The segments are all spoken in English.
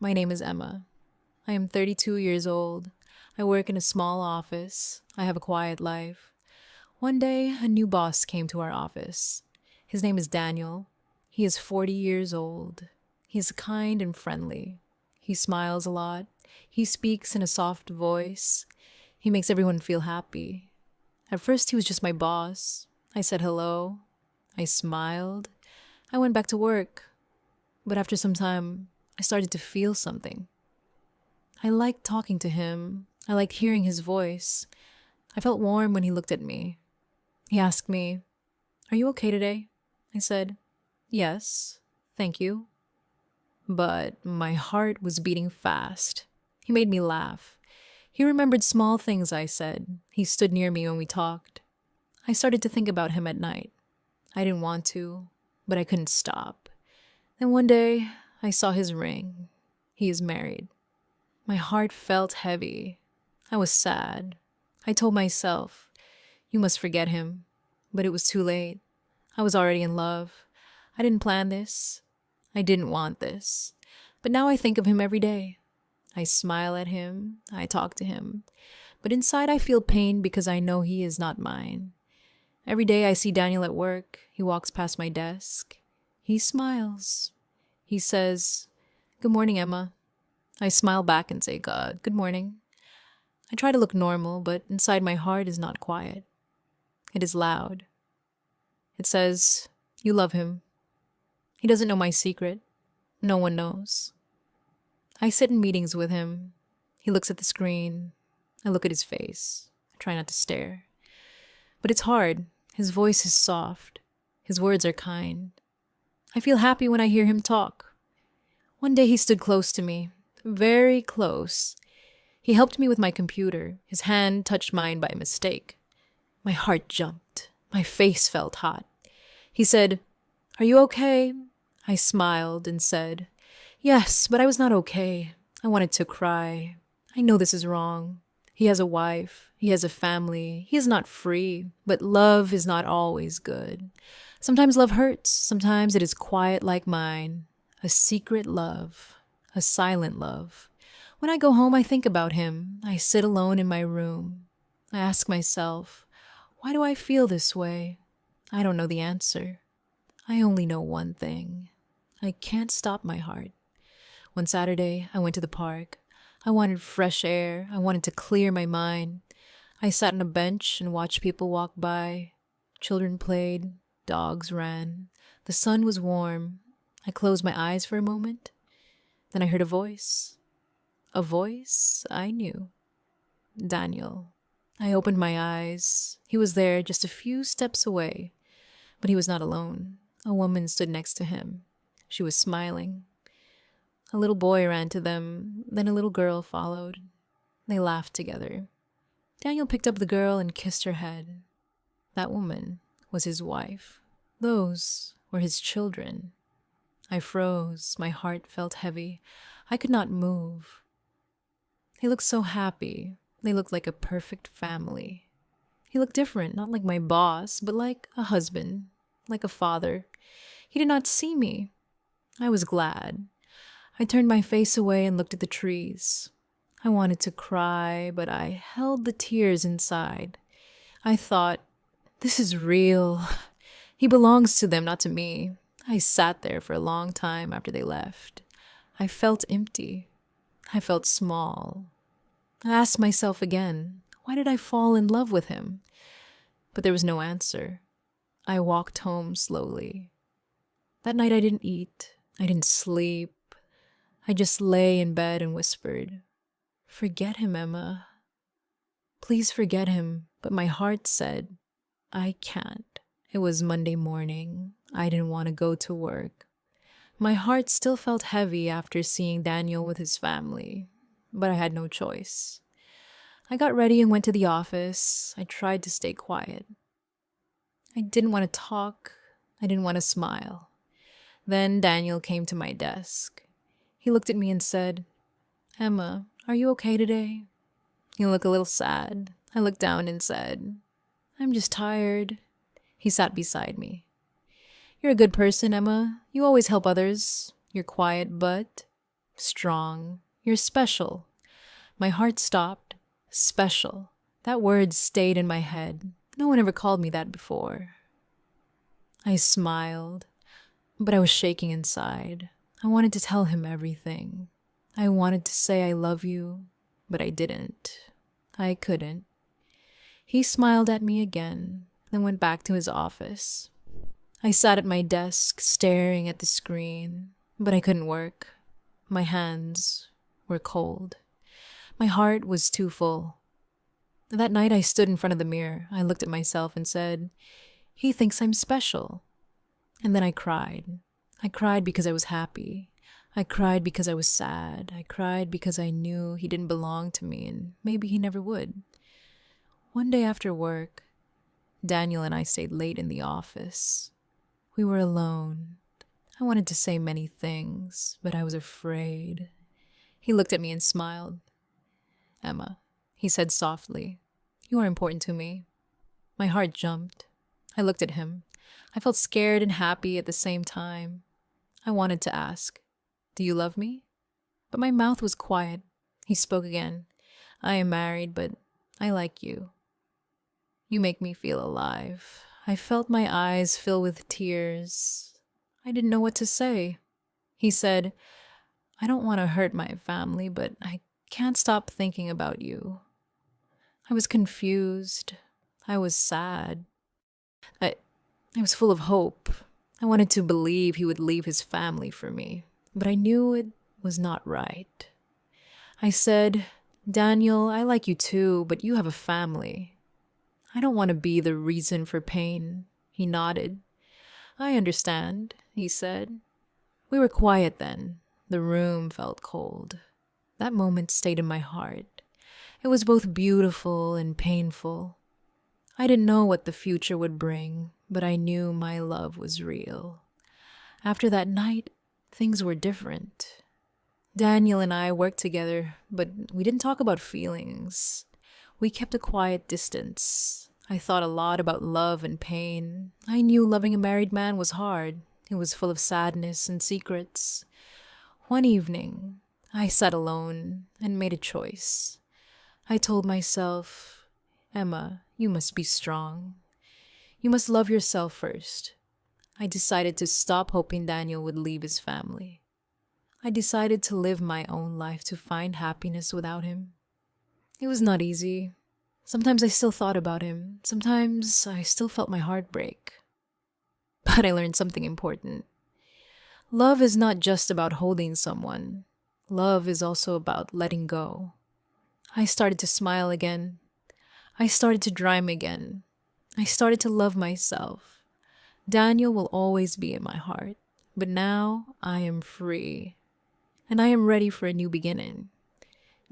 My name is Emma. I am 32 years old. I work in a small office. I have a quiet life. One day, a new boss came to our office. His name is Daniel. He is 40 years old. He is kind and friendly. He smiles a lot. He speaks in a soft voice. He makes everyone feel happy. At first, he was just my boss. I said hello. I smiled. I went back to work. But after some time, I started to feel something. I liked talking to him. I liked hearing his voice. I felt warm when he looked at me. He asked me, "Are you okay today?" I said, "Yes, thank you." But my heart was beating fast. He made me laugh. He remembered small things I said. He stood near me when we talked. I started to think about him at night. I didn't want to, but I couldn't stop. Then one day, I saw his ring. He is married. My heart felt heavy. I was sad. I told myself, "You must forget him." But it was too late. I was already in love. I didn't plan this. I didn't want this. But now I think of him every day. I smile at him. I talk to him. But inside I feel pain because I know he is not mine. Every day I see Daniel at work. He walks past my desk. He smiles. He says, "Good morning, Emma." I smile back and say, "Good morning." I try to look normal, but inside my heart is not quiet. It is loud. It says, "You love him." He doesn't know my secret. No one knows. I sit in meetings with him. He looks at the screen. I look at his face. I try not to stare. But it's hard. His voice is soft. His words are kind. I feel happy when I hear him talk. One day he stood close to me, very close. He helped me with my computer. His hand touched mine by mistake. My heart jumped. My face felt hot. He said, "Are you okay?" I smiled and said, "Yes, but I was not okay. I wanted to cry. I know this is wrong. He has a wife. He has a family. He is not free. But love is not always good. Sometimes love hurts. Sometimes it is quiet like mine. A secret love. A silent love. When I go home, I think about him. I sit alone in my room. I ask myself, why do I feel this way? I don't know the answer. I only know one thing. I can't stop my heart. One Saturday, I went to the park. I wanted fresh air. I wanted to clear my mind. I sat on a bench and watched people walk by. Children played. Dogs ran. The sun was warm. I closed my eyes for a moment. Then I heard a voice. A voice I knew. Daniel. I opened my eyes. He was there just a few steps away. But he was not alone. A woman stood next to him. She was smiling. A little boy ran to them, then a little girl followed. They laughed together. Daniel picked up the girl and kissed her head. That woman was his wife. Those were his children. I froze. My heart felt heavy. I could not move. They looked so happy. They looked like a perfect family. He looked different, not like my boss, but like a husband, like a father. He did not see me. I was glad. I turned my face away and looked at the trees. I wanted to cry, but I held the tears inside. I thought, this is real. He belongs to them, not to me. I sat there for a long time after they left. I felt empty. I felt small. I asked myself again, why did I fall in love with him? But there was no answer. I walked home slowly. That night I didn't eat. I didn't sleep. I just lay in bed and whispered, "Forget him, Emma. Please forget him." But my heart said, I can't. It was Monday morning. I didn't want to go to work. My heart still felt heavy after seeing Daniel with his family, but I had no choice. I got ready and went to the office. I tried to stay quiet. I didn't want to talk. I didn't want to smile. Then Daniel came to my desk. He looked at me and said, "Emma, are you okay today?" You look a little sad. I looked down and said, "I'm just tired." He sat beside me. "You're a good person, Emma. You always help others. You're quiet, but..." Strong. You're special. My heart stopped. Special. That word stayed in my head. No one ever called me that before. I smiled, but I was shaking inside. I wanted to tell him everything. I wanted to say I love you, but I didn't. I couldn't. He smiled at me again, then went back to his office. I sat at my desk, staring at the screen, but I couldn't work. My hands were cold. My heart was too full. That night I stood in front of the mirror. I looked at myself and said, "He thinks I'm special." And then I cried. I cried because I was happy. I cried because I was sad. I cried because I knew he didn't belong to me and maybe he never would. One day after work, Daniel and I stayed late in the office. We were alone. I wanted to say many things, but I was afraid. He looked at me and smiled. "Emma," he said softly, "you are important to me." My heart jumped. I looked at him. I felt scared and happy at the same time. I wanted to ask, "Do you love me?" But my mouth was quiet. He spoke again. "I am married, but I like you. You make me feel alive." I felt my eyes fill with tears. I didn't know what to say. He said, "I don't want to hurt my family, but I can't stop thinking about you." I was confused. I was sad. I was full of hope. I wanted to believe he would leave his family for me, but I knew it was not right. I said, "Daniel, I like you too, but you have a family. I don't want to be the reason for pain." He nodded. "I understand," he said. We were quiet then. The room felt cold. That moment stayed in my heart. It was both beautiful and painful. I didn't know what the future would bring, but I knew my love was real. After that night, things were different. Daniel and I worked together, but we didn't talk about feelings. We kept a quiet distance. I thought a lot about love and pain. I knew loving a married man was hard. It was full of sadness and secrets. One evening, I sat alone and made a choice. I told myself, "Emma, you must be strong. You must love yourself first." I decided to stop hoping Daniel would leave his family. I decided to live my own life to find happiness without him. It was not easy. Sometimes I still thought about him. Sometimes I still felt my heart break. But I learned something important. Love is not just about holding someone. Love is also about letting go. I started to smile again. I started to dream again. I started to love myself. Daniel will always be in my heart, but now I am free. And I am ready for a new beginning.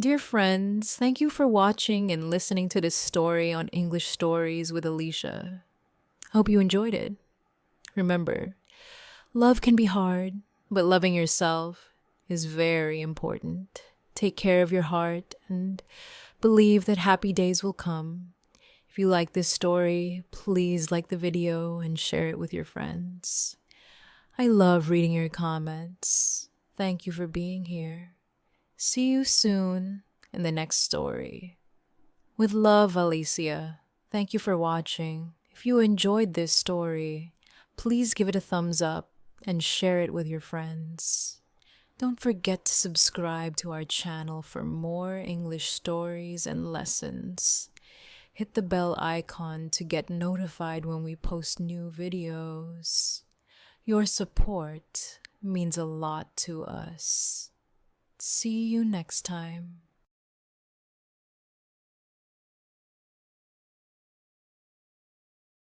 Dear friends, thank you for watching and listening to this story on English Stories with Alicia. Hope you enjoyed it. Remember, love can be hard, but loving yourself is very important. Take care of your heart and believe that happy days will come. If you like this story, please like the video and share it with your friends. I love reading your comments. Thank you for being here. See you soon in the next story. With love, Alicia. Thank you for watching. If you enjoyed this story, please give it a thumbs up and share it with your friends. Don't forget to subscribe to our channel for more English stories and lessons. Hit the bell icon to get notified when we post new videos. Your support means a lot to us. See you next time.